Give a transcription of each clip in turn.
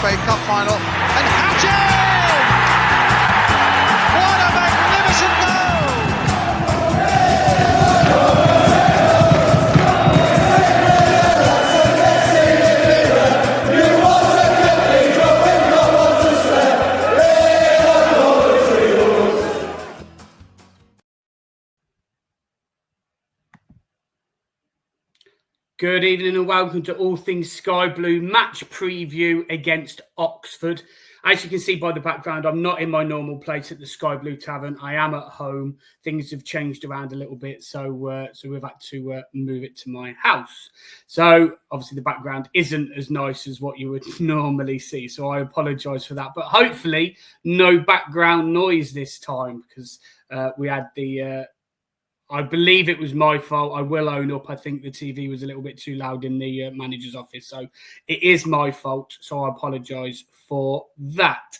FA Cup final. And Hatchin! What a magnificent goal! Good evening and welcome to All Things Sky Blue match preview against Oxford. As you can see by the background, I'm not in my normal place at the Sky Blue Tavern. I am at home. Things have changed around a little bit, so we've had to move it to my house. So obviously the background isn't as nice as what you would normally see, so I apologise for that. But hopefully no background noise this time because we had the... I believe it was my fault. I will own up. I think the TV was a little bit too loud in the manager's office. So it is my fault. So I apologise for that.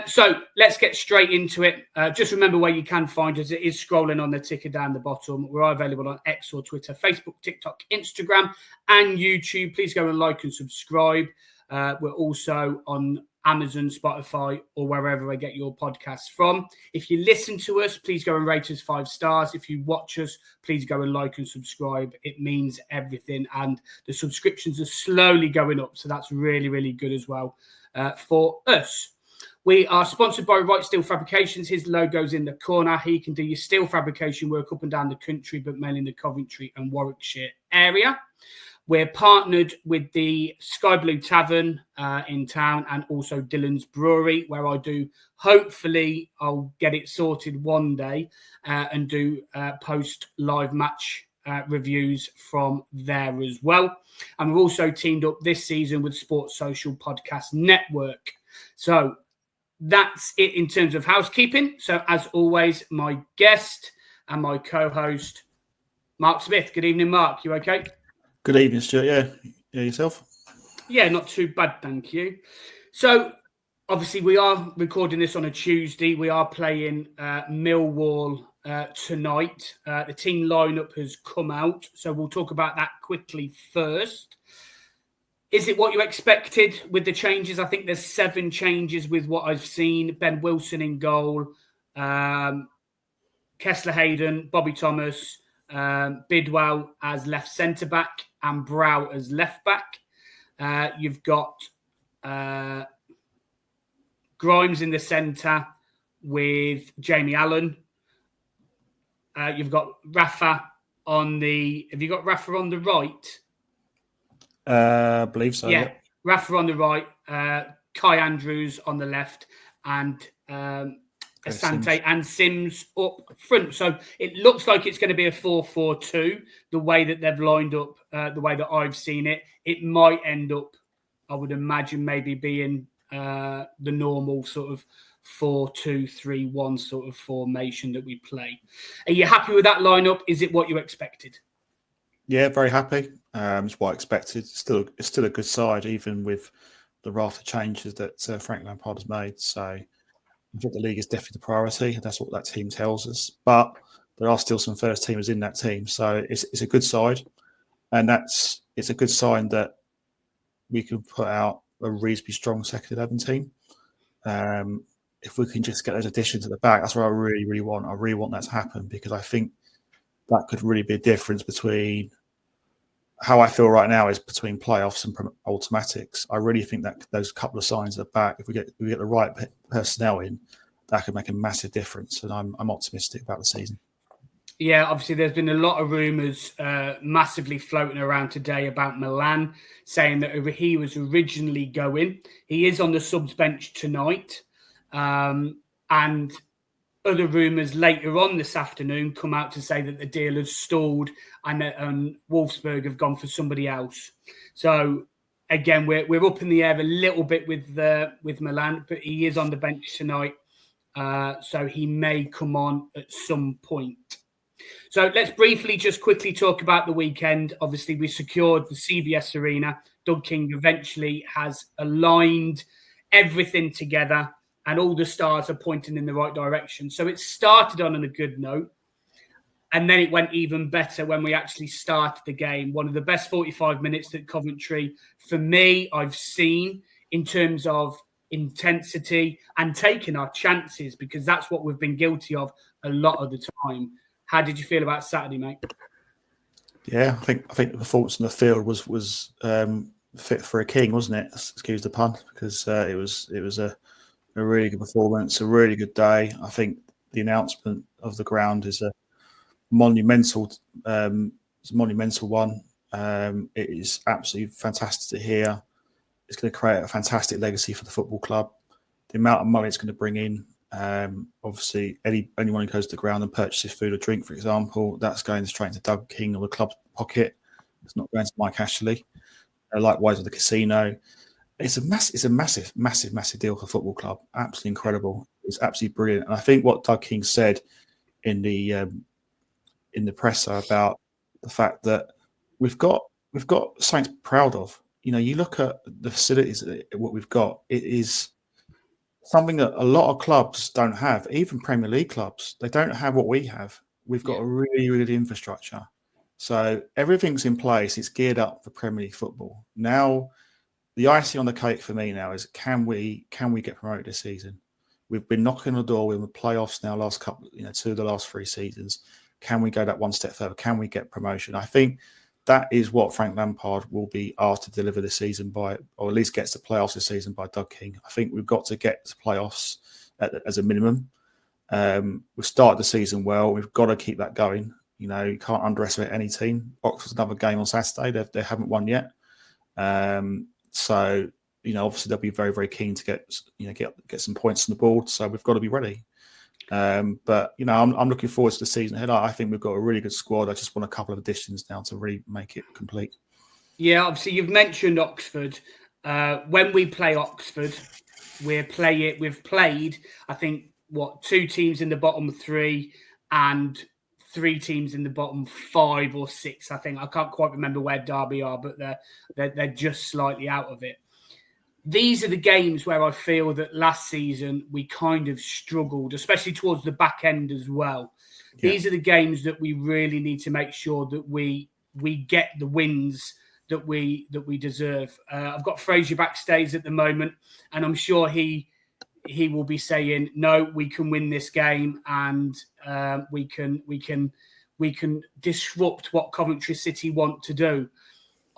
So let's get straight into it. Just remember where you can find us. It is scrolling on the ticker down the bottom. We're available on X or Twitter, Facebook, TikTok, Instagram, and YouTube. Please go and like and subscribe. We're also on Amazon, Spotify, or wherever I get your podcasts from. If you listen to us, please go and rate us 5 stars. If you watch us, please go and like and subscribe. It means everything. And the subscriptions are slowly going up. So that's really, really good as well for us. We are sponsored by Right Steel Fabrications. His logo's in the corner. He can do your steel fabrication work up and down the country, but mainly in the Coventry and Warwickshire area. We're partnered with the Sky Blue Tavern in town and also Dylan's Brewery, where I do, hopefully, I'll get it sorted one day and do post live match reviews from there as well. And we're also teamed up this season with Sports Social Podcast Network. So that's it in terms of housekeeping. So as always, my guest and my co-host, Mark Smith. Good evening, Mark. You okay? Good evening, Stuart. Yeah, yourself? Yeah, not too bad, thank you. So, obviously, we are recording this on a Tuesday. We are playing Millwall tonight. The team lineup has come out, so we'll talk about that quickly first. Is it what you expected with the changes? I think there's 7 changes with what I've seen. Ben Wilson in goal, Kessler Hayden, Bobby Thomas, Bidwell as left centre-back and Brow as left-back. You've got Grimes in the centre with Jamie Allen. You've got Rafa on the... Have you got Rafa on the right? I believe so, yeah. Rafa on the right, Kai Andrews on the left, and... Asante and Sims up front. So it looks like it's going to be a 4-4-2, the way that they've lined up, the way that I've seen it. It might end up, I would imagine, maybe being the normal sort of 4-2-3-1 sort of formation that we play. Are you happy with that lineup? Is it what you expected? Yeah, very happy. It's what I expected. It's still a good side, even with the raft of changes that Frank Lampard has made. So I think the league is definitely the priority. That's what that team tells us. But there are still some first teamers in that team. So it's a good side. And it's a good sign that we can put out a reasonably strong second 11 team. If we can just get those additions at the back, that's what I really, really want. I really want that to happen because I think that could really be a difference between how I feel right now is between playoffs and automatics. I really think that those couple of signs at the back, if we get the right personnel in, that could make a massive difference. And I'm optimistic about the season. Yeah, obviously there's been a lot of rumours massively floating around today about Milan, saying that he was originally going. He is on the subs bench tonight. And other rumours later on this afternoon come out to say that the deal has stalled and Wolfsburg have gone for somebody else. So again, we're up in the air a little bit with Milan, but he is on the bench tonight, so he may come on at some point. So let's briefly just quickly talk about the weekend. Obviously, we secured the CVS Arena. Doug King eventually has aligned everything together, and all the stars are pointing in the right direction. So it started on a good note. And then it went even better when we actually started the game. One of the best 45 minutes that Coventry, for me, I've seen in terms of intensity and taking our chances, because that's what we've been guilty of a lot of the time. How did you feel about Saturday, mate? Yeah, I think the performance in the field was fit for a king, wasn't it? Excuse the pun, because it was a really good performance, a really good day. I think the announcement of the ground is a monumental one. It is absolutely fantastic to hear. It's going to create a fantastic legacy for the football club. The amount of money it's going to bring in, obviously, anyone who goes to the ground and purchases food or drink, for example, that's going straight into Doug King or the club's pocket. It's not going to Mike Ashley. Likewise with the casino. It's a massive deal for the football club. Absolutely incredible. It's absolutely brilliant. And I think what Doug King said in the presser about the fact that we've got something to be proud of. You know, you look at the facilities, what we've got, it is something that a lot of clubs don't have, even Premier League clubs. They don't have what we have. We've got a really, really good infrastructure. So everything's in place. It's geared up for Premier League football. Now, the icing on the cake for me now is can we get promoted this season? We've been knocking on the door. We're in the playoffs now, last couple, 2 of the last 3 seasons. Can we go that one step further? Can we get promotion? I think that is what Frank Lampard will be asked to deliver this season by, or at least gets to playoffs this season by Doug King. I think we've got to get to playoffs as a minimum. We've started the season well. We've got to keep that going. You can't underestimate any team. Oxford's another game on Saturday. They haven't won yet. So, obviously they'll be very, very keen to get some points on the board. So we've got to be ready. But I'm looking forward to the season ahead. I think we've got a really good squad. I just want a couple of additions now to really make it complete. Yeah, obviously you've mentioned Oxford. When we play Oxford, we've played, I think, 2 teams in the bottom 3 and 3 teams in the bottom 5 or 6. I think I can't quite remember where Derby are, but they're just slightly out of it. These are the games where I feel that last season we kind of struggled, especially towards the back end as well. Yeah. These are the games that we really need to make sure that we get the wins that we deserve. I've got Fraser backstage at the moment, and I'm sure he will be saying, "No, we can win this game, and we can disrupt what Coventry City want to do."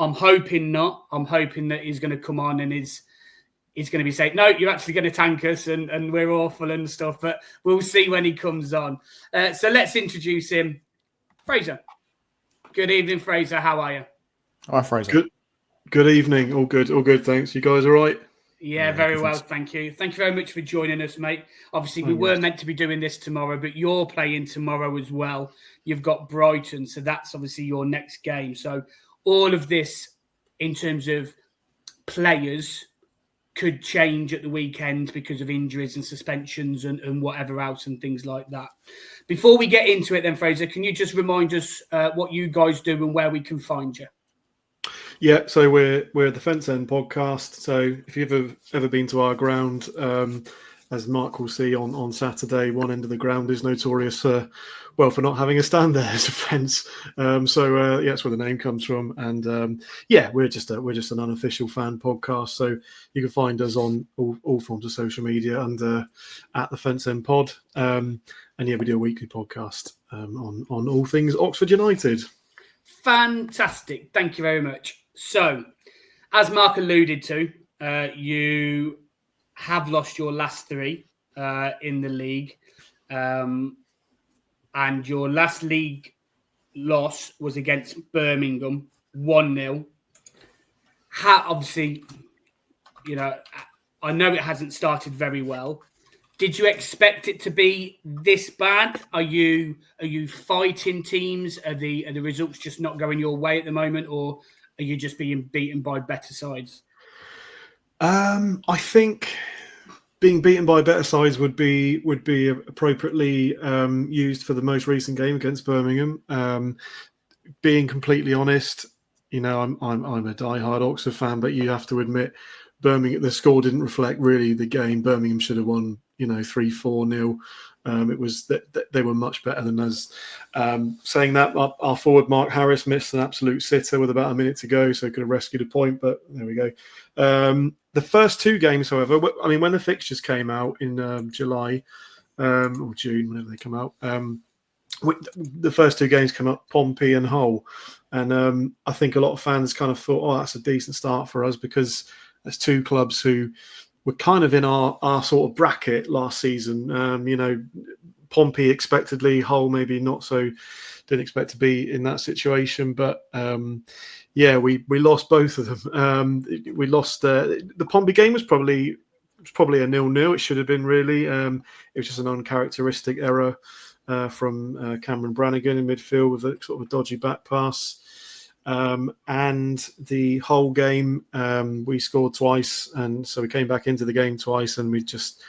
I'm hoping not. I'm hoping that he's going to come on and he's going to be saying, "No, you're actually going to tank us and we're awful and stuff." But we'll see when he comes on. So let's introduce him. Fraser. Good evening, Fraser. How are you? Hi, Fraser. Good evening. All good. Thanks. You guys all right? Yeah, very well. Thank you. Thank you very much for joining us, mate. Obviously, we were meant to be doing this tomorrow, but you're playing tomorrow as well. You've got Brighton, so that's obviously your next game. So all of this in terms of players could change at the weekend because of injuries and suspensions and whatever else and things like that. Before we get into it then, Fraser, can you just remind us what you guys do and where we can find you? Yeah, so we're the Fence End podcast. So if you've ever been to our ground, as Mark will see on Saturday, one end of the ground is notorious for not having a stand there as a fence. So that's where the name comes from. And we're just an unofficial fan podcast. So you can find us on all forms of social media under at the Fence End Pod. And we do a weekly podcast on all things Oxford United. Fantastic. Thank you very much. So, as Mark alluded to, you have lost your last 3 in the league. And your last league loss was against Birmingham, 1-0. Obviously, I know it hasn't started very well. Did you expect it to be this bad? Are you fighting teams? Are the results just not going your way at the moment, or are you just being beaten by better sides? I think being beaten by better sides would be appropriately used for the most recent game against Birmingham. Being completely honest, I'm a diehard Oxford fan, but you have to admit Birmingham, the score didn't reflect really the game. Birmingham should have won, 3-4-0. It was that they were much better than us. Saying that, our forward Mark Harris missed an absolute sitter with about a minute to go, so could have rescued a point. But there we go. The first two games, however, I mean, when the fixtures came out in July or June, whenever they come out, the first two games come up, Pompey and Hull. And I think a lot of fans kind of thought, oh, that's a decent start for us because there's two clubs who were kind of in our sort of bracket last season. Pompey expectedly, Hull maybe not so, didn't expect to be in that situation. But we lost both of them. We lost the Pompey game was probably a 0-0. It should have been really. It was just an uncharacteristic error from Cameron Brannigan in midfield with a sort of a dodgy back pass. And the whole game, we scored twice, and so we came back into the game twice, and we just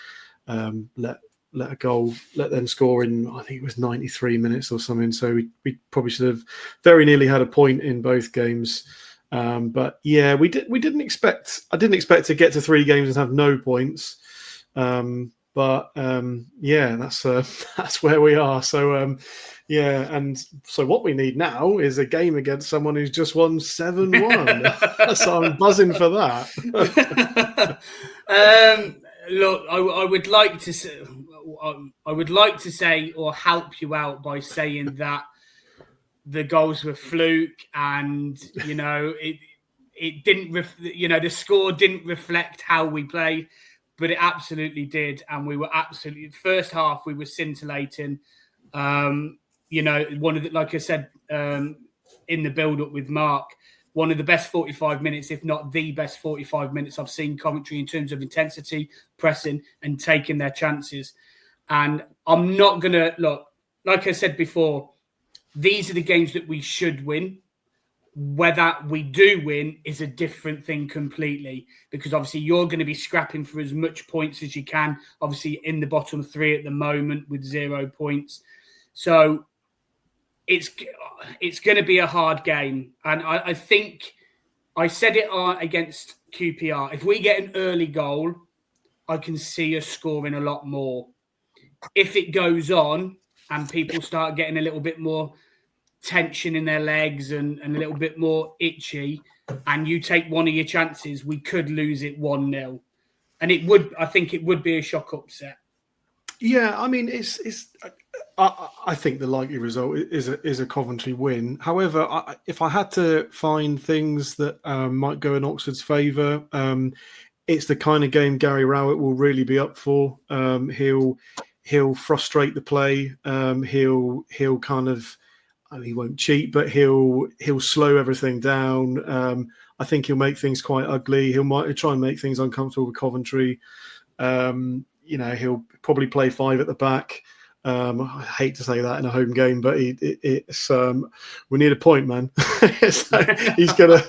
let them score in, I think it was 93 minutes or something. So we probably should have very nearly had a point in both games. But yeah, I didn't expect to get to 3 games and have no points. But that's where we are. So and so what we need now is a game against someone who's just won 7-1. So I'm buzzing for that. Look, I would like to say or help you out by saying that the goals were fluke, and it didn't. The score didn't reflect how we played, but it absolutely did, and we were absolutely first half we were scintillating. One of the, like I said in the build up with Mark, one of the best 45 minutes, if not the best 45 minutes I've seen Coventry in terms of intensity, pressing and taking their chances. And I'm not going to, look, like I said before, these are the games that we should win. Whether we do win is a different thing completely, because obviously you're going to be scrapping for as much points as you can, obviously in the bottom 3 at the moment with 0 points. So it's going to be a hard game. And I think I said it against QPR. If we get an early goal, I can see us scoring a lot more. If it goes on and people start getting a little bit more tension in their legs and a little bit more itchy, and you take one of your chances, we could lose it 1-0. And I think it would be a shock upset. Yeah, I mean, I think the likely result is a Coventry win. However, if I had to find things that might go in Oxford's favour, it's the kind of game Gary Rowett will really be up for. He'll frustrate the play. He'll kind of, he won't cheat, but he'll slow everything down. I think he'll make things quite ugly. He'll try and make things uncomfortable with Coventry. He'll probably play 5 at the back. I hate to say that in a home game, but it's we need a point, man. So he's gonna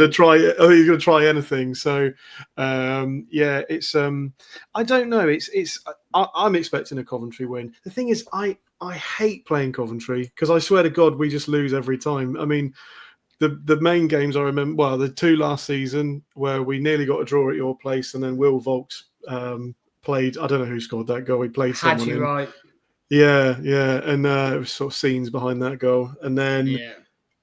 try. He's gonna try anything. So it's I don't know. I'm expecting a Coventry win. The thing is, I hate playing Coventry because I swear to God we just lose every time. I mean, the main games I remember, well, the 2 last season where we nearly got a draw at your place, and then Will Volks played, I don't know who scored that goal. He played someone in. Right. Yeah. And it was sort of scenes behind that goal. And then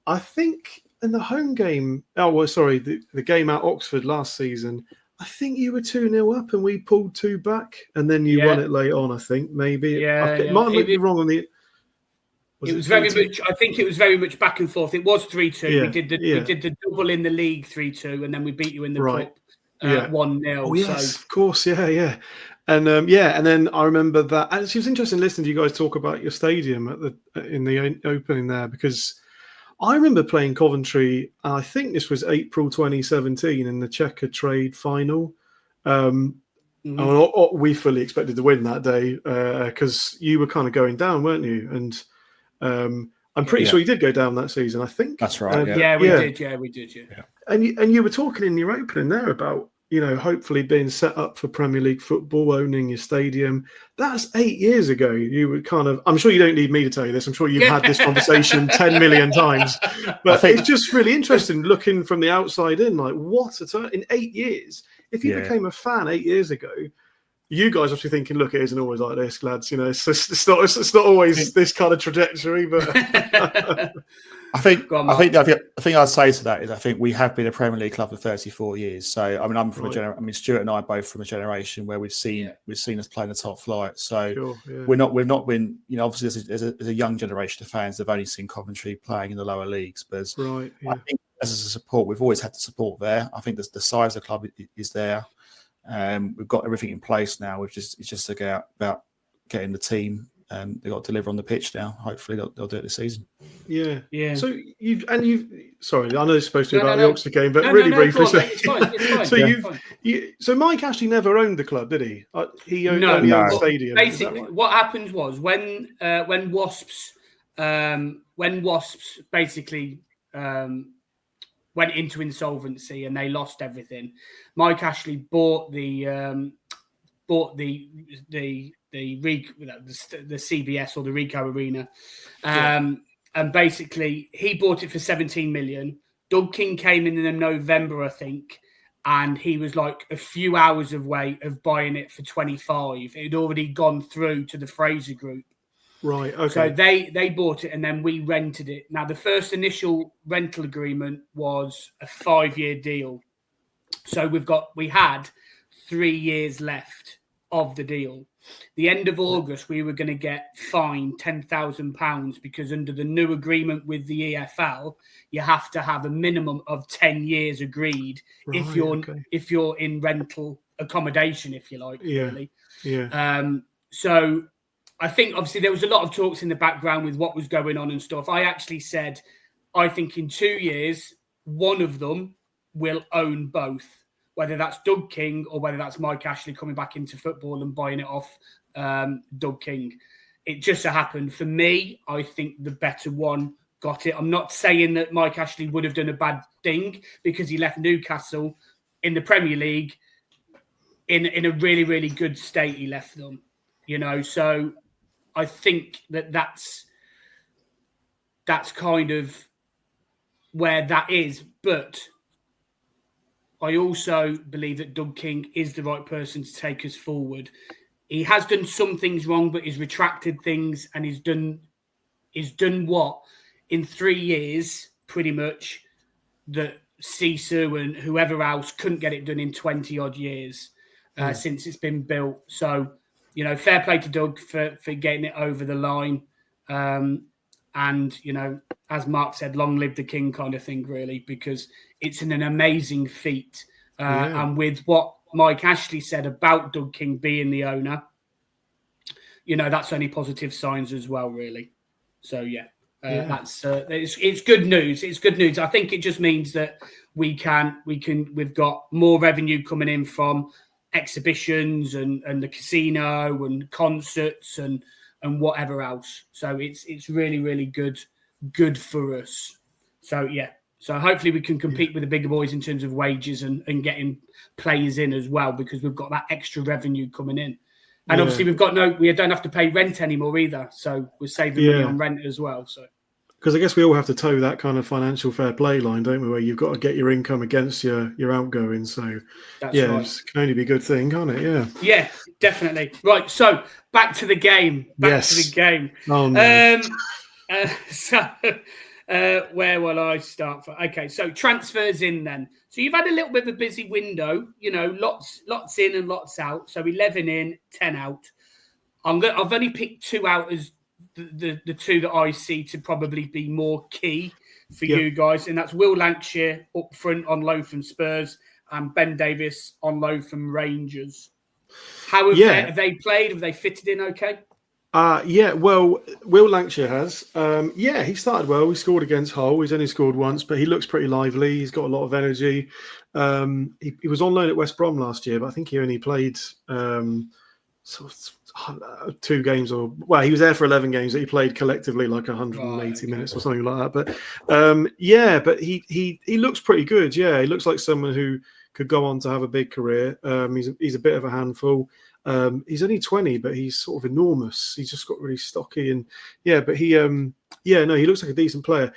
I think in the home game, the game at Oxford last season, I think you were 2-0 up and we pulled 2 back, and then you won it late on, I think, maybe. It might be wrong on the... It was very much. I think it was very much back and forth. It was 3-2. Yeah, we did the double in the league 3-2, and then we beat you in the cup 1-0. Oh yes, of course, yeah. And and then I remember that. And it was interesting listening to you guys talk about your stadium in the opening there, because I remember playing Coventry. I think this was April 2017 in the Checker Trade final. We fully expected to win that day because you were kind of going down, weren't you? And I'm pretty sure you did go down that season, I think. That's right. We did. And you were talking in your opening there about, hopefully being set up for Premier League football, owning your stadium. That's 8 years ago. You were kind of, I'm sure you don't need me to tell you this. I'm sure you've had this conversation 10 million times. But it's just really interesting looking from the outside in, like, in 8 years, if you became a fan 8 years ago, you guys obviously thinking, look, it isn't always like this, lads. You know, it's not always this kind of trajectory. But I think Go on, I Mark. think I'd say to that is I think we have been a Premier League club for 34 years. So I mean, I'm from Right. Stuart and I are both from a generation where we've seen us play in the top flight. So Sure, yeah. we've not been, you know, obviously as a young generation of fans, they've only seen Coventry playing in the lower leagues. But Right, I think as a support, we've always had the support there. I think the size of the club is there. We've got everything in place now. It's just about getting the team. They've got to deliver on the pitch now. Hopefully they'll do it this season. Yeah. So you've sorry, I know it's supposed to be about No. the Oxford game, but No, really no, briefly. go on, mate. It's fine. So so Mike actually never owned the club, did he? He only owned the stadium. Basically, what happened was when Wasps basically went into insolvency and they lost everything, Mike Ashley bought the CBS or the Ricoh Arena, and basically he bought it for 17 million. Doug King came in November, I think, and he was like a few hours away of buying it for 25. It had already gone through to the Fraser group. Right. Okay. So they bought it and then we rented it. Now the first initial rental agreement was a 5-year deal. So we had 3 years left of the deal. The end of August, we were going to get fined £10,000 because under the new agreement with the EFL, you have to have a minimum of 10 years agreed if you're in rental accommodation, if you like, really. Yeah. So I think obviously there was a lot of talks in the background with what was going on and stuff. I actually said, I think in 2 years, one of them will own both, whether that's Doug King or whether that's Mike Ashley coming back into football and buying it off Doug King. It just so happened for me, I think the better one got it. I'm not saying that Mike Ashley would have done a bad thing because he left Newcastle in the Premier League in a really, really good state. He left them, you know, so I think that's kind of where that is. But I also believe that Doug King is the right person to take us forward. He has done some things wrong, but he's retracted things and he's done what in 3 years, pretty much, that Sisu and whoever else couldn't get it done in 20 odd years since it's been built. So, you know, fair play to Doug for getting it over the line. And, you know, as Mark said, long live the king kind of thing, really, because it's an amazing feat. And with what Mike Ashley said about Doug King being the owner, you know, that's only positive signs as well, really. So, that's it's good news. It's good news. I think it just means that we've got more revenue coming in from exhibitions and the casino and concerts and whatever else. So it's really, really good for us. So so hopefully we can compete with the bigger boys in terms of wages and getting players in as well, because we've got that extra revenue coming in. And obviously we don't have to pay rent anymore either. So we're saving money on rent as well. So because I guess we all have to toe that kind of financial fair play line, don't we? Where you've got to get your income against your outgoing. So that's right. It can only be a good thing, can't it? Yeah. Yeah, definitely. Right. So back to the game. To the game. Oh, no. Where will I start from? Okay, so transfers in then. So you've had a little bit of a busy window, you know, lots in and lots out. So 11 in, 10 out. I've only picked 2 out as the 2 that I see to probably be more key for you guys, and that's Will Lancashire up front on loan from Spurs and Ben Davis on loan from Rangers. How have they played? Have they fitted in okay? Well, Will Lancashire has. He started well. He scored against Hull. He's only scored once, but he looks pretty lively. He's got a lot of energy. He was on loan at West Brom last year, but I think he only played 2 games, he was there for 11 games. He played collectively like 180 minutes or something like that. But he looks pretty good. Yeah, he looks like someone who could go on to have a big career. He's a bit of a handful. He's only 20, but he's sort of enormous. He's just got really stocky but he looks like a decent player.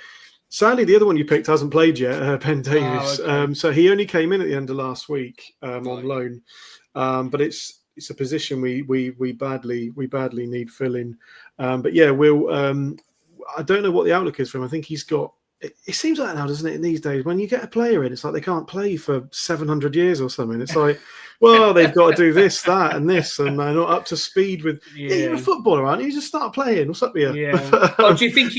Sadly, the other one you picked hasn't played yet, Ben Davis. So he only came in at the end of last week on loan. But it's it's a position we badly need filling. But yeah, I don't know what the outlook is for him. I think he's got. It seems like that now, doesn't it? In these days, when you get a player in, it's like they can't play for 700 years or something. It's like, well, they've got to do this, that, and this, and they're not up to speed with. Yeah, you're a footballer, aren't you? Just start playing. What's up with you? Yeah. Oh, do you think?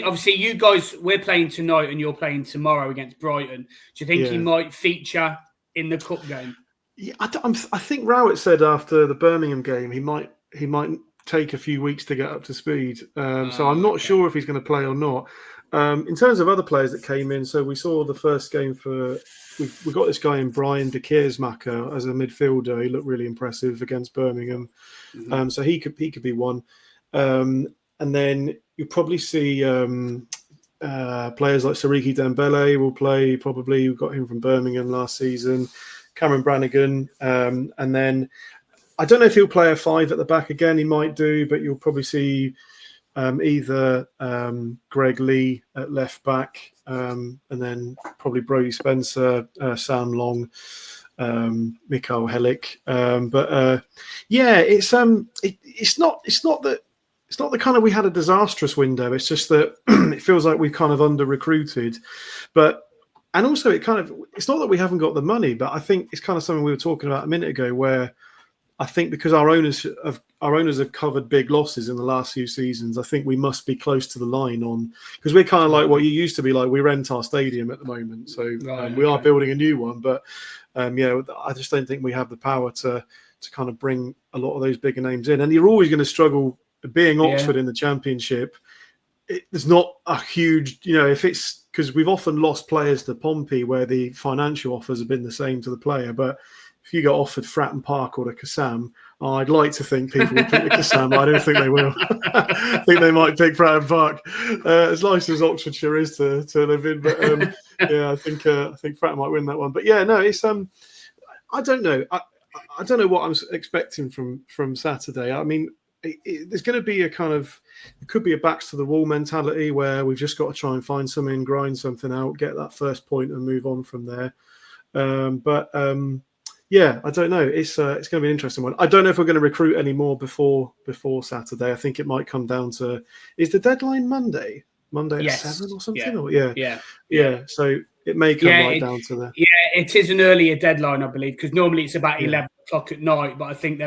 Obviously, you guys, we're playing tonight, and you're playing tomorrow against Brighton. Do you think he might feature in the cup game? Yeah, I think Rowett said after the Birmingham game he might take a few weeks to get up to speed. So I'm not sure if he's going to play or not. In terms of other players that came in, so we saw the first game we got this guy in Brian de Keersmacher as a midfielder. He looked really impressive against Birmingham. Mm-hmm. So he could be one. And then you'll probably see players like Sariki Dembele will play probably. We got him from Birmingham last season. Cameron Brannigan. And then I don't know if he'll play a 5 at the back again. He might do, but you'll probably see either Greg Lee at left back, and then probably Brodie Spencer, Sam Long, Mikael Helik. It's not the kind of we had a disastrous window. It's just that it feels like we've kind of under recruited, and also it's not that we haven't got the money, but I think it's kind of something we were talking about a minute ago, where I think because our owners have covered big losses in the last few seasons, I think we must be close to the line because we're kind of like what you used to be like. We rent our stadium at the moment, so we are building a new one. But I just don't think we have the power to kind of bring a lot of those bigger names in. And you're always going to struggle being Oxford in the Championship. There's not a huge, if it's because we've often lost players to Pompey where the financial offers have been the same to the player, but if you got offered Fratton Park or the Kassam, I'd like to think people would pick the Kassam, but I don't think they will. I think they might pick Fratton Park. As nice as Oxfordshire is to live in, but I think Fratton might win that one. But yeah, no, it's I don't know. I don't know what I'm expecting from Saturday. I mean, there's going to be it could be a backs to the wall mentality where we've just got to try and find something, grind something out, get that first point, and move on from there. Yeah, I don't know. It's going to be an interesting one. I don't know if we're going to recruit any more before Saturday. I think it might come down to, is the deadline Monday at 7 or something? Yeah. So it may come down to that. Yeah, it is an earlier deadline, I believe, because normally it's about 11 o'clock at night, but I think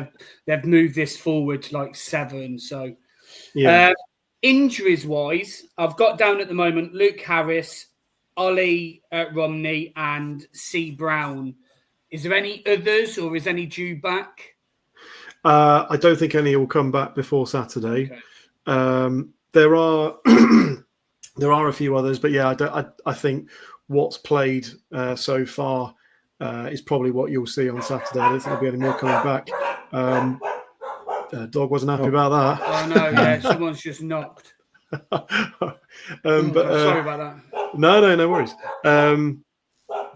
they've moved this forward to like 7. So injuries wise, I've got down at the moment Luke Harris, Ollie Romney, and C Brown. Is there any others, or is any due back? I don't think any will come back before Saturday. Okay. There are there are a few others, but I think what's played so far is probably what you'll see on Saturday. I don't think there'll be any more coming back. Dog wasn't happy about that. Oh no, yeah, someone's just knocked. Sorry about that. No worries. Do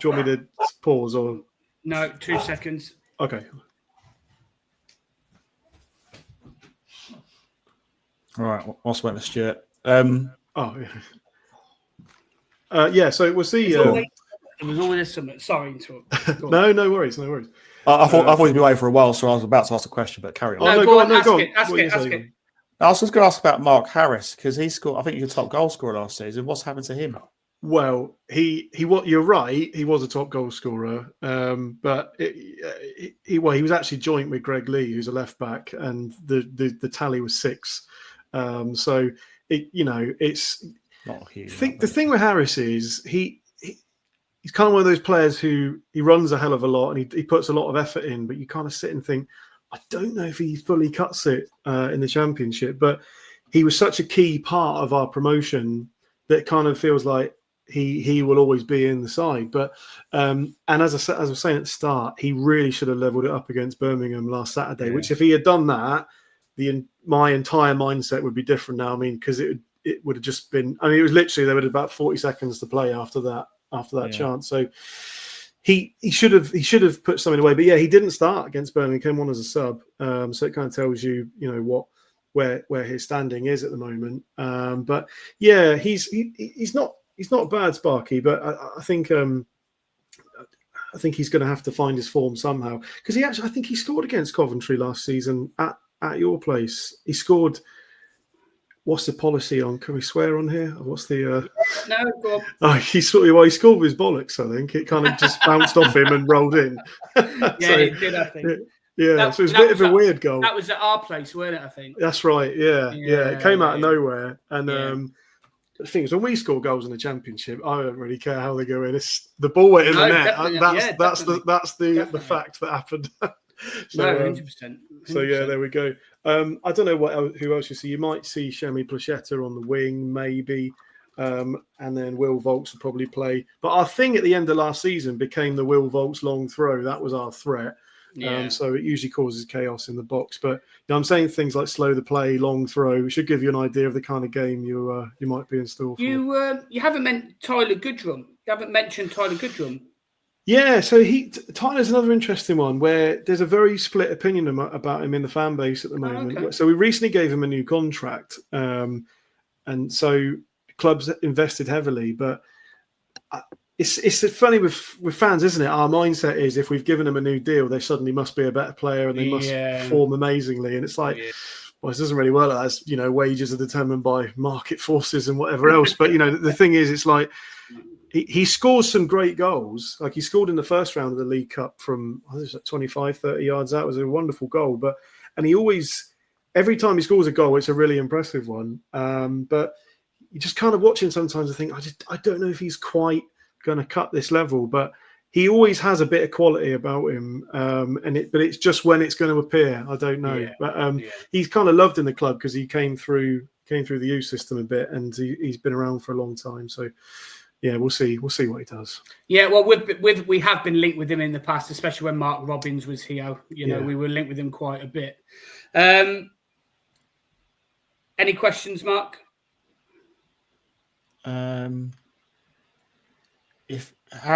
you want me to pause or? No, 2 seconds. Okay. All right. Whilst waiting for Stuart. So we'll see. It was always something. Sorry to interrupt. No worries. I thought you'd be away for a while, so I was about to ask a question, but carry on. No, go on. Ask it. I was just going to ask about Mark Harris because he scored. I think he was the top goal scorer last season. What's happened to him? Well, you're right. He was a top goal scorer, but he was actually joint with Greg Lee, who's a left back, and the tally was 6. So it's not huge. The thing with Harris is he's kind of one of those players who he runs a hell of a lot and he puts a lot of effort in, but you kind of sit and think, I don't know if he fully cuts it in the Championship, but he was such a key part of our promotion that it kind of feels like he will always be in the side. But and as I was saying at the start, he really should have leveled it up against Birmingham last Saturday. Which if he had done that, my entire mindset would be different now. I mean, because it would have just been. I mean, it was literally there was about 40 seconds to play after that chance. So he should have put something away. But yeah, he didn't start against Birmingham. He came on as a sub. So it kind of tells you, where his standing is at the moment. But yeah, he's not bad, Sparky. But I think I think he's going to have to find his form somehow, because I think he scored against Coventry last season at your place. He scored. What's the policy on? Can we swear on here? What's the? No, go on. Oh, he scored with his bollocks. I think it kind of just bounced off him and rolled in. Yeah, it did. I think. Yeah, so it was a bit of a weird goal. That was at our place, weren't it? I think. That's right. Yeah. It came out of nowhere, and the thing is, when we score goals in the Championship, I don't really care how they go in. It's the ball went in the net. That's the fact that happened. So, 100%. So yeah, there we go. I don't know who else you see. You might see Shemi Placheta on the wing, maybe, and then Will Volks will probably play. But our thing at the end of last season became the Will Volks long throw. That was our threat. So it usually causes chaos in the box. But I'm saying things like slow the play, long throw. It should give you an idea of the kind of game you might be in store for. You haven't mentioned Tyler Goodrum. You haven't mentioned Tyler Goodrum. Yeah, so Tyler's another interesting one where there's a very split opinion about him in the fan base at the moment. Okay. So we recently gave him a new contract, and so clubs invested heavily. But it's funny with fans, isn't it? Our mindset is if we've given them a new deal, they suddenly must be a better player and they must perform amazingly. And it's like, well, it doesn't really work like that. Wages are determined by market forces and whatever else. But the thing is, it's like. He scores some great goals. Like he scored in the first round of the League Cup from 25, 30 yards out. It was a wonderful goal. And he always, every time he scores a goal, it's a really impressive one. But you just kind of watch him sometimes and think, I don't know if he's quite going to cut this level. But he always has a bit of quality about him. But it's just when it's going to appear. I don't know. Yeah. But he's kind of loved in the club because he came through the youth system a bit, and he's been around for a long time. So. Yeah, we'll see. We'll see what he does. Yeah, well, we have been linked with him in the past, especially when Mark Robbins was here. We were linked with him quite a bit. Any questions, Mark? How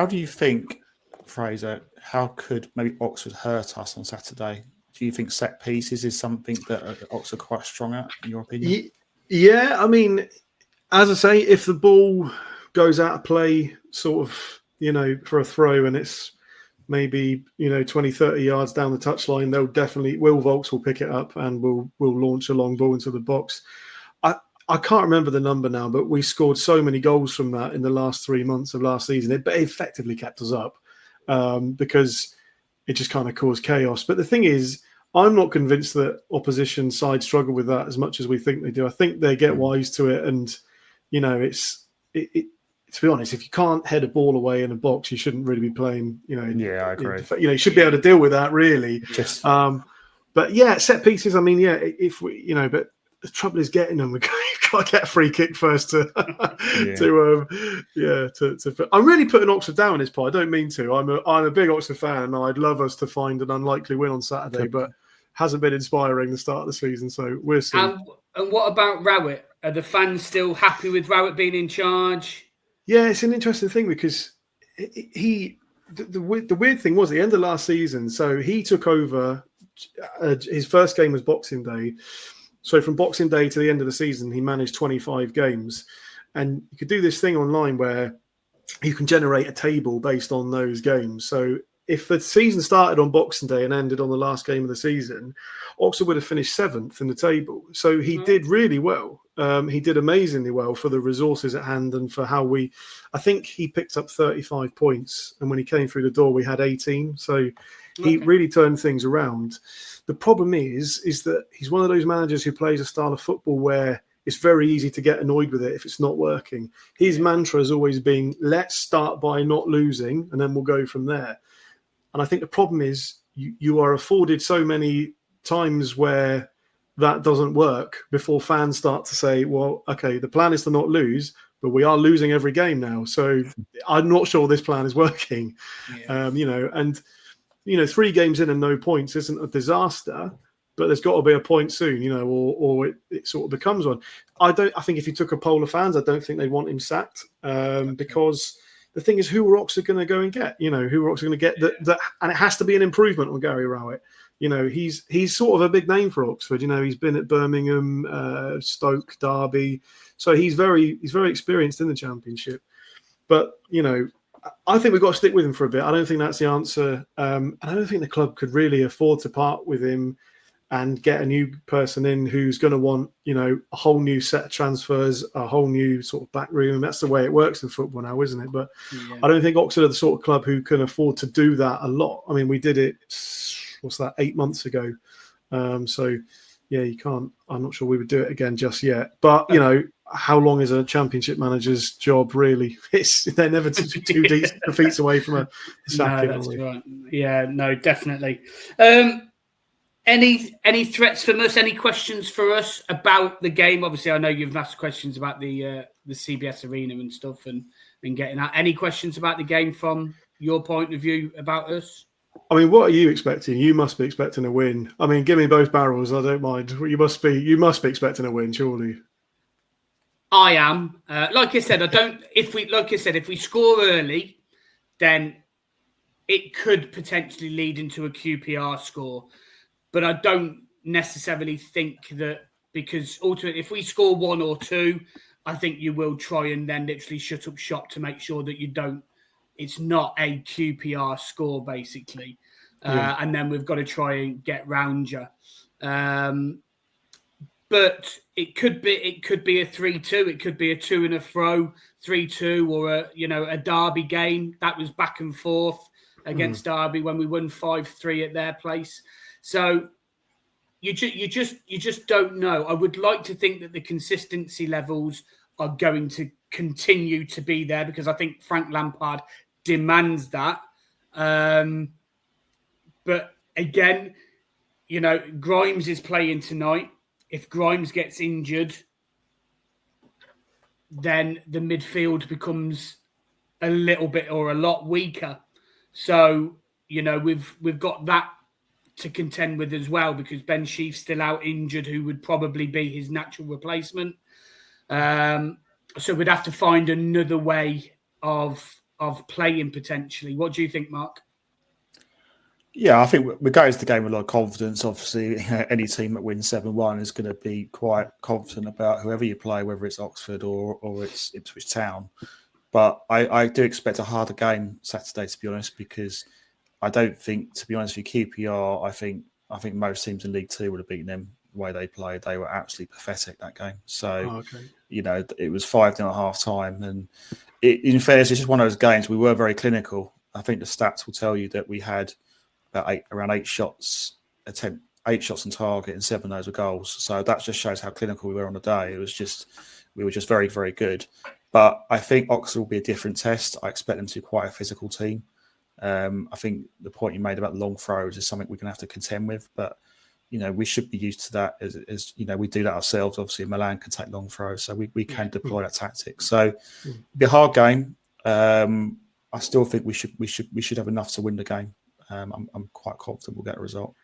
do you think, Fraser? How could maybe Oxford hurt us on Saturday? Do you think set pieces is something that Oxford are quite strong at, in your opinion? Yeah, I mean, as I say, if the ball goes out of play sort of, for a throw and it's maybe, 20, 30 yards down the touchline, Will Volks will pick it up and will launch a long ball into the box. I can't remember the number now, but we scored so many goals from that in the last 3 months of last season. It effectively kept us up because it just kind of caused chaos. But the thing is, I'm not convinced that opposition sides struggle with that as much as we think they do. I think they get wise to it, and, to be honest, if you can't head a ball away in a box, you shouldn't really be playing. Yeah, I agree. You should be able to deal with that, really. But yeah, set pieces. I mean, yeah, if we, but the trouble is getting them. We've got to get a free kick first to. I'm really putting Oxford down in this part. I don't mean to. I'm a big Oxford fan, and I'd love us to find an unlikely win on Saturday, but hasn't been inspiring the start of the season. So we'll see. And what about Rowett? Are the fans still happy with Rowett being in charge? Yeah, it's an interesting thing because the weird thing was at the end of last season, so he took over, his first game was Boxing Day. So from Boxing Day to the end of the season, he managed 25 games. And you could do this thing online where you can generate a table based on those games. So if the season started on Boxing Day and ended on the last game of the season, Oxford would have finished 7th in the table. So he did really well. He did amazingly well for the resources at hand and for how I think he picked up 35 points. And when he came through the door, we had 18. So he really turned things around. The problem is that he's one of those managers who plays a style of football where it's very easy to get annoyed with it if it's not working. His mantra has always been, let's start by not losing and then we'll go from there. And I think the problem is you are afforded so many times where that doesn't work before fans start to say, well, okay, the plan is to not lose, but we are losing every game now. So I'm not sure this plan is working. Yeah. 3 games in and no points isn't a disaster, but there's got to be a point soon, or it sort of becomes one. I think if you took a poll of fans, I don't think they'd want him sacked because the thing is, who are Oxford going to go and get? Who are Oxford going to get that? And it has to be an improvement on Gary Rowett. He's sort of a big name for Oxford. He's been at Birmingham, Stoke, Derby, so he's very experienced in the Championship. But I think we've got to stick with him for a bit. I don't think that's the answer. And I don't think the club could really afford to part with him and get a new person in who's going to want, a whole new set of transfers, a whole new sort of back room. That's the way it works in football now, isn't it? But I don't think Oxford are the sort of club who can afford to do that a lot. I mean, we did it, 8 months ago. So, yeah, you can't. I'm not sure we would do it again just yet. But, how long is a championship manager's job, really? They're never two defeats away from a sacking. No, that's right. Yeah, no, definitely. Any threats from us? Any questions for us about the game? Obviously, I know you've asked questions about the CBS Arena and stuff, and getting that. Any questions about the game from your point of view about us? I mean, what are you expecting? You must be expecting a win. I mean, give me both barrels. I don't mind. You must be expecting a win, surely. I am. Like I said, if we score early, then it could potentially lead into a QPR score. But I don't necessarily think that, because ultimately, if we score 1 or 2, I think you will try and then literally shut up shop to make sure that it's not a QPR score, basically. And then we've got to try and get round you. But it could be a 3-2. It could be a to and a fro 3-2, or a Derby game that was back and forth against Derby when we won 5-3 at their place. So you just don't know. I would like to think that the consistency levels are going to continue to be there, because I think Frank Lampard demands that. But again, Grimes is playing tonight. If Grimes gets injured, then the midfield becomes a little bit or a lot weaker. So, we've got that to contend with as well, because Ben Sheaf's still out injured, who would probably be his natural replacement. So we'd have to find another way of playing potentially. What do you think, Mark? Yeah, I think we're going to the game with a lot of confidence. Obviously, any team that wins 7-1 is going to be quite confident about whoever you play, whether it's Oxford or it's Ipswich Town. But I do expect a harder game Saturday, to be honest, because I don't think, to be honest with you, QPR, I think most teams in League Two would have beaten them the way they played. They were absolutely pathetic that game. So, it was 5-0 at half time. And in fairness, it's just one of those games. We were very clinical. I think the stats will tell you that we had around 8 shots on target, and 7 of those were goals. So that just shows how clinical we were on the day. We were just very, very good. But I think Oxford will be a different test. I expect them to be quite a physical team. I think the point you made about the long throws is something we're going to have to contend with. But we should be used to that. As we do that ourselves. Obviously, Milan can take long throws, so we can deploy that tactic. So it'll be a hard game. I still think we should have enough to win the game. I'm quite confident we'll get a result.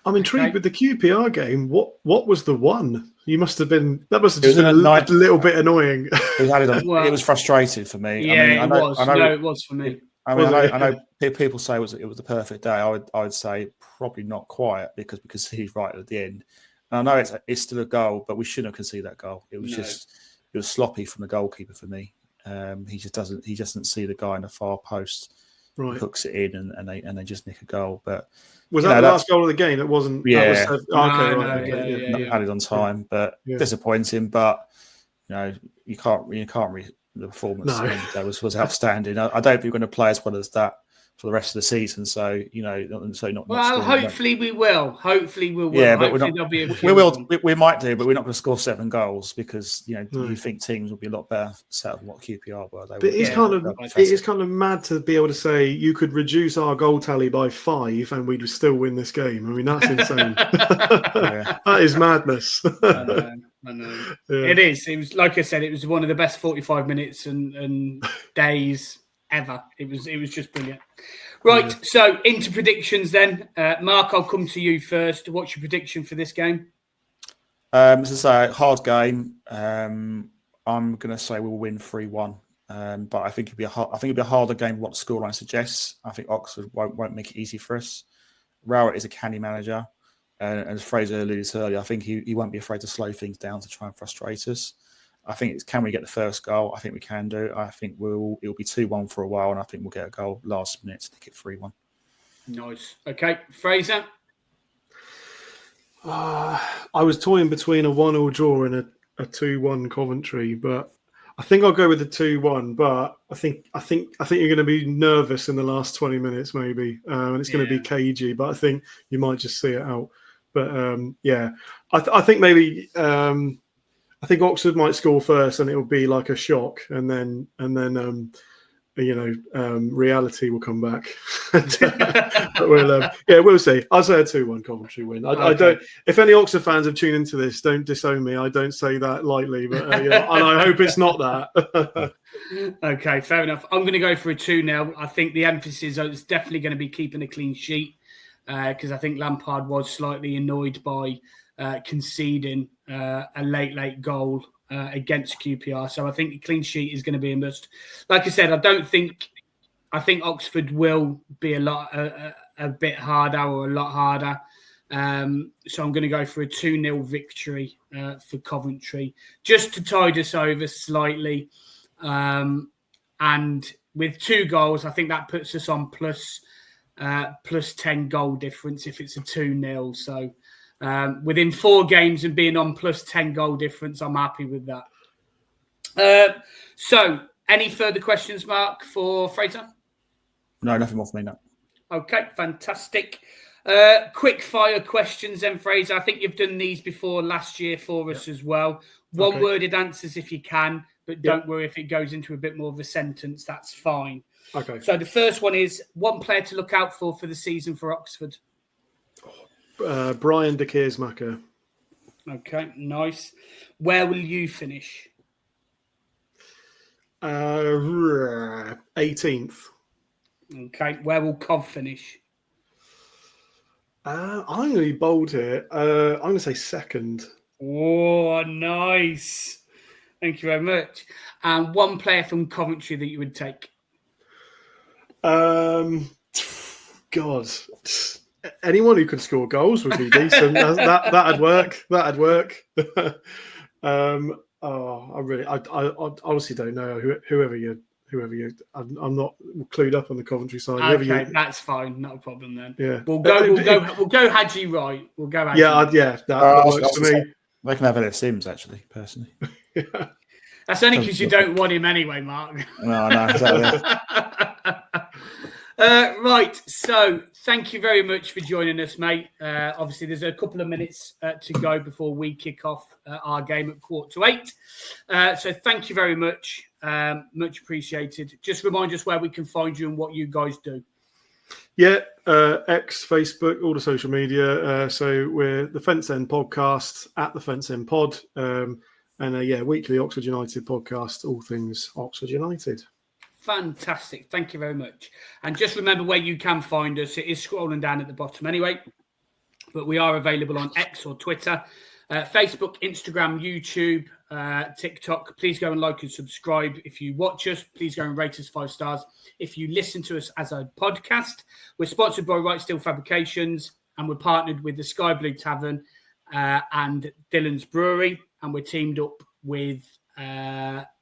I'm intrigued with the QPR game. What was the one? That must have just been a little bit annoying. It was frustrating for me. Yeah, it was for me. I know people say it was the perfect day. I would say probably not quite, because we conceded right at the end. And I know it's still a goal, but we shouldn't have conceded that goal. It was sloppy from the goalkeeper for me. He just doesn't see the guy in the far post. Right. Hooks it in and they just nick a goal. But was that the last goal of the game? It wasn't. Yeah, added on time, but disappointing. But you can't the performance that was outstanding. I don't think we're going to play as well as that for the rest of the season. So not. Well, hopefully we will. Hopefully we will. Yeah, but we might do, but we're not going to score 7 goals, because you think teams will be a lot better set than what QPR were. But it's kind of mad to be able to say you could reduce our goal tally by 5 and we'd still win this game. I mean, that's insane. That is madness. I know. Yeah. It is. It was, like I said, it was one of the best 45 minutes and days ever. It was just brilliant. Right, so into predictions then. Mark, I'll come to you first. What's your prediction for this game? It's a hard game. I'm going to say we'll win 3-1. But I think it'll be a harder game than what the scoreline suggests. I think Oxford won't make it easy for us. Rowett is a canny manager. And as Fraser alluded to earlier, I think he won't be afraid to slow things down to try and frustrate us. I think it's can we get the first goal? I think we can do. I think it'll be 2-1 for a while, and I think we'll get a goal last minute to make it 3-1. Nice. Okay, Fraser. I was toying between a 1-1 draw and a 2-1 Coventry, but I think I'll go with the 2-1. But I think you're going to be nervous in the last 20 minutes, maybe, and it's going to be cagey. But I think you might just see it out. But I think maybe I think Oxford might score first, and it will be like a shock, and then reality will come back. But we'll see. I'll say a 2-1 Coventry win. I don't. If any Oxford fans have tuned into this, don't disown me. I don't say that lightly, but and I hope it's not that. Okay, fair enough. I'm going to go for a 2-0. I think the emphasis is definitely going to be keeping a clean sheet because I think Lampard was slightly annoyed by conceding a late goal against QPR. So I think a clean sheet is going to be a must. Like I said, I think Oxford will be a bit harder or a lot harder. So I'm going to go for a 2-0 victory for Coventry, just to tide us over slightly. And with 2 goals, I think that puts us on plus 10 goal difference if it's a 2-0. So within 4 games and being on plus 10 goal difference, I'm happy with that. So any further questions, Mark, for Fraser? No, nothing more for me, no. Okay, fantastic. Quick fire questions then, Fraser. I think you've done these before last year for us as well. One-worded answers if you can, but don't worry if it goes into a bit more of a sentence, that's fine. Okay. So the first one is one player to look out for the season for Oxford. Brian de Keersmaker. Okay, nice. Where will you finish? 18th. Okay, where will Cov finish? I'm going to be bold here. I'm going to say 2nd. Oh, nice. Thank you very much. And one player from Coventry that you would take? God, anyone who could score goals would be decent. That'd work. That'd work. I honestly don't know whoever you. I'm not clued up on the Coventry side. Okay, that's fine. Not a problem then. Yeah, we'll go Hadji Wright. We'll go Hadji. That works for me. They can have Elliot Sims, actually, personally. That's only because you don't want him anyway, Mark. No, exactly. Right, so thank you very much for joining us, mate. Obviously, there's a couple of minutes to go before we kick off our game at 7:45. So thank you very much. Much appreciated. Just remind us where we can find you and what you guys do. Yeah, X, Facebook, all the social media. So we're the Fence End Podcast at the Fence End Pod. And weekly Oxford United podcast, all things Oxford United. Fantastic. Thank you very much. And just remember where you can find us. It is scrolling down at the bottom anyway. But we are available on X or Twitter, Facebook, Instagram, YouTube, TikTok. Please go and like and subscribe. If you watch us, please go and rate us 5 stars. If you listen to us as a podcast, we're sponsored by Right Steel Fabrications and we're partnered with the Sky Blue Tavern and Dylan's Brewery. And we're teamed up with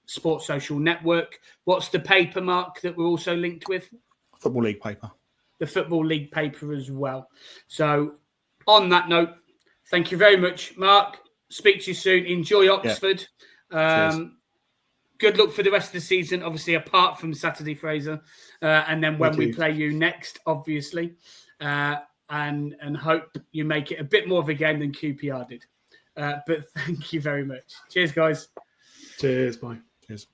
Sports Social Network. What's the paper, Mark, that we're also linked with? Football League paper. The Football League paper as well. So on that note, thank you very much, Mark. Speak to you soon. Enjoy Oxford. Yeah. Good luck for the rest of the season, obviously, apart from Saturday, Fraser. And then when we play you next, obviously. And hope you make it a bit more of a game than QPR did. But thank you very much. Cheers, guys. Cheers. Bye. Cheers.